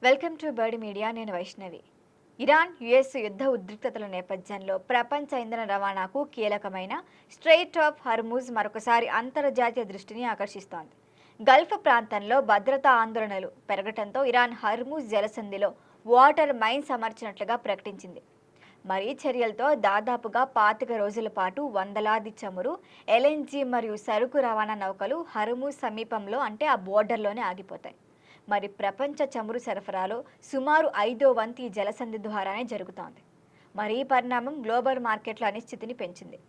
Welcome to bird media. నేను Vaishnavi. Iran US యుద్ధ ఉద్రిక్తతల నేపథ్యంలో ప్రపంచ ఇంధన రవాణాకు కీలకమైన స్ట్రెయిట్ ఆఫ్ హర్మూజ్ మరొకసారి అంతర్జాతీయ దృష్టిని ఆకర్షిస్తోంది. గల్ఫ్ ప్రాంతంలో భద్రతా ఆందోళనలు పెరగడంతో ఇరాన్ హర్మూజ్ జలసంధిలో వాటర్ మైన్స్ అమర్చినట్లుగా ప్రకటించింది. మరి చర్యలతో దాదాపుగా 25 రోజుల పాటు వందలాది చమురు, ఎల్ఎన్జీ మరియు సరుకు రవాణా నౌకలు హర్మూజ్ సమీపంలో అంటే ఆ బోర్డర్లోనే ఆగిపోతాయి. మరి ప్రపంచ చమురు సరఫరాలో సుమారు 5వ వంతు ఈ జలసంధి ద్వారానే జరుగుతోంది. మరి ఈ పరిణామం గ్లోబల్ మార్కెట్ల అనిశ్చితిని పెంచింది.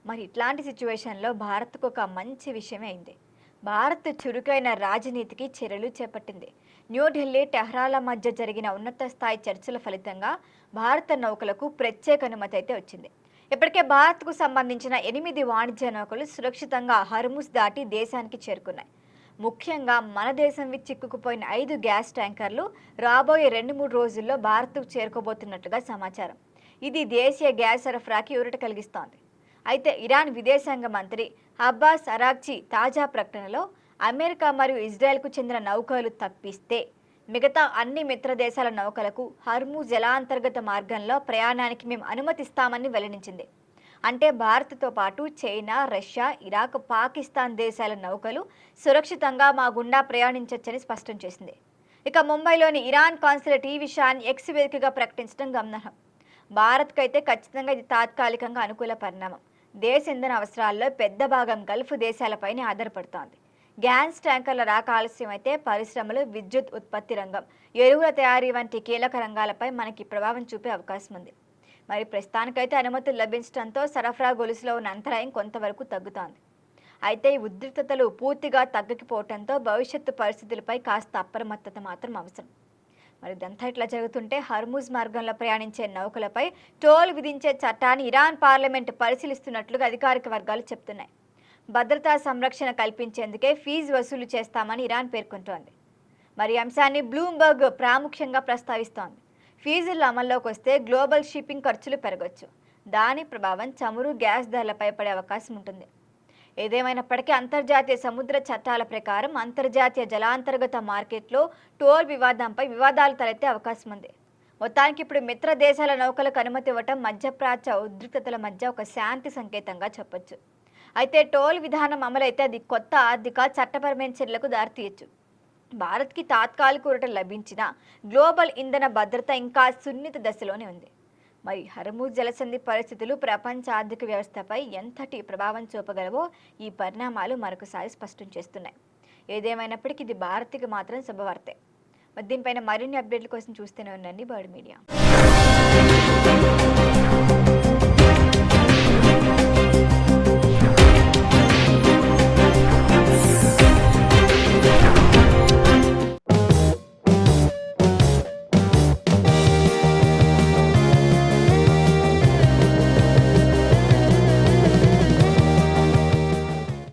మరి ఇట్లాంటి సిచ్యువేషన్లో భారత్కు ఒక మంచి విషయమే అయింది. భారత్ చురుకైన రాజనీతికి చర్యలు చేపట్టింది. న్యూఢిల్లీ, టెహ్రాన్ల మధ్య జరిగిన ఉన్నత స్థాయి చర్చల ఫలితంగా భారత నౌకలకు ప్రత్యేక అనుమతి అయితే వచ్చింది. ఇప్పటికే భారత్కు సంబంధించిన 8 వాణిజ్య నౌకలు సురక్షితంగా హర్మూజ్ దాటి దేశానికి చేరుకున్నాయి. ముఖ్యంగా మన దేశం చిక్కుకుపోయిన 5 గ్యాస్ ట్యాంకర్లు రాబోయే 2-3 రోజుల్లో భారత్కు చేరుకోబోతున్నట్లుగా సమాచారం. ఇది దేశీయ గ్యాస్ సరఫరాకి ఊరట కలిగిస్తోంది. అయితే ఇరాన్ విదేశాంగ మంత్రి అబ్బాస్ అరాగ్చి తాజా ప్రకటనలో అమెరికా మరియు ఇజ్రాయెల్కు చెందిన నౌకలు తప్పిస్తే మిగతా అన్ని మిత్ర దేశాల నౌకలకు హర్మూజ్ జలాంతర్గత మార్గంలో ప్రయాణానికి మేము అనుమతిస్తామని వెల్లడించింది. అంటే భారత్తో పాటు చైనా, రష్యా, ఇరాక్, పాకిస్తాన్ దేశాల నౌకలు సురక్షితంగా మా గుండా ప్రయాణించవచ్చని స్పష్టం చేసింది. ఇక ముంబైలోని ఇరాన్ కాన్సులేట్ ఈ విషయాన్ని ఎక్స్ వేదికగా ప్రకటించడం గమనార్హం. భారత్కైతే ఖచ్చితంగా ఇది తాత్కాలికంగా అనుకూల పరిణామం. దేశ ఇంధన అవసరాల్లో పెద్ద భాగం గల్ఫ్ దేశాలపైనే ఆధారపడుతోంది. గ్యాస్ ట్యాంకర్ల రాక ఆలస్యమైతే పరిశ్రమలు, విద్యుత్ ఉత్పత్తి రంగం, ఎరువుల తయారీ వంటి కీలక రంగాలపై మనకి ప్రభావం చూపే అవకాశం ఉంది. మరి ప్రస్తుతానికైతే అనుమతులు లభించడంతో సరఫరా గొలుసులో ఉన్న అంతరాయం కొంతవరకు తగ్గుతోంది. అయితే ఈ ఉద్రిక్తతలు పూర్తిగా తగ్గకపోవడంతో భవిష్యత్తు పరిస్థితులపై కాస్త అప్రమత్తత మాత్రం అవసరం. మరి ఇదంతా ఇట్లా జరుగుతుంటే హర్మూజ్ మార్గంలో ప్రయాణించే నౌకలపై టోల్ విధించే చట్టాన్ని ఇరాన్ పార్లమెంట్ పరిశీలిస్తున్నట్లుగా అధికారిక వర్గాలు చెప్తున్నాయి. భద్రతా సంరక్షణ కల్పించేందుకే ఫీజు వసూలు చేస్తామని ఇరాన్ పేర్కొంటోంది. మరి అంశాన్ని బ్లూంబర్గ్ ప్రాముఖ్యంగా ప్రస్తావిస్తోంది. ఫీజుల అమల్లోకి వస్తే గ్లోబల్ షిప్పింగ్ ఖర్చులు పెరగవచ్చు. దాని ప్రభావం చమురు, గ్యాస్ ధరలపై పడే అవకాశం ఉంటుంది. ఏదేమైనప్పటికీ అంతర్జాతీయ సముద్ర చట్టాల ప్రకారం అంతర్జాతీయ జలాంతర్గత మార్కెట్లో టోల్ వివాదంపై వివాదాలు తలెత్తే అవకాశం ఉంది. మొత్తానికి ఇప్పుడు మిత్ర దేశాల నౌకలకు అనుమతి ఇవ్వటం మధ్యప్రాచ్య ఉద్రిక్తతల మధ్య ఒక శాంతి సంకేతంగా చెప్పొచ్చు. అయితే టోల్ విధానం అమలైతే అది కొత్త ఆర్థిక, చట్టపరమైన చర్యలకు దారితీయచ్చు. భారత్కి తాత్కాలిక ఊరట లభించిన గ్లోబల్ ఇంధన భద్రత ఇంకా సున్నిత దశలోనే ఉంది. మరి హర్మూజ్ జలసంధి పరిస్థితులు ప్రపంచ ఆర్థిక వ్యవస్థపై ఎంతటి ప్రభావం చూపగలవో ఈ పరిణామాలు మరొకసారి స్పష్టం చేస్తున్నాయి. ఏదేమైనప్పటికీ ఇది భారత్కి మాత్రం శుభవార్తే. మరి దీనిపైన మరిన్ని అప్డేట్ల కోసం చూస్తూనే ఉండండి బర్డ్ మీడియా.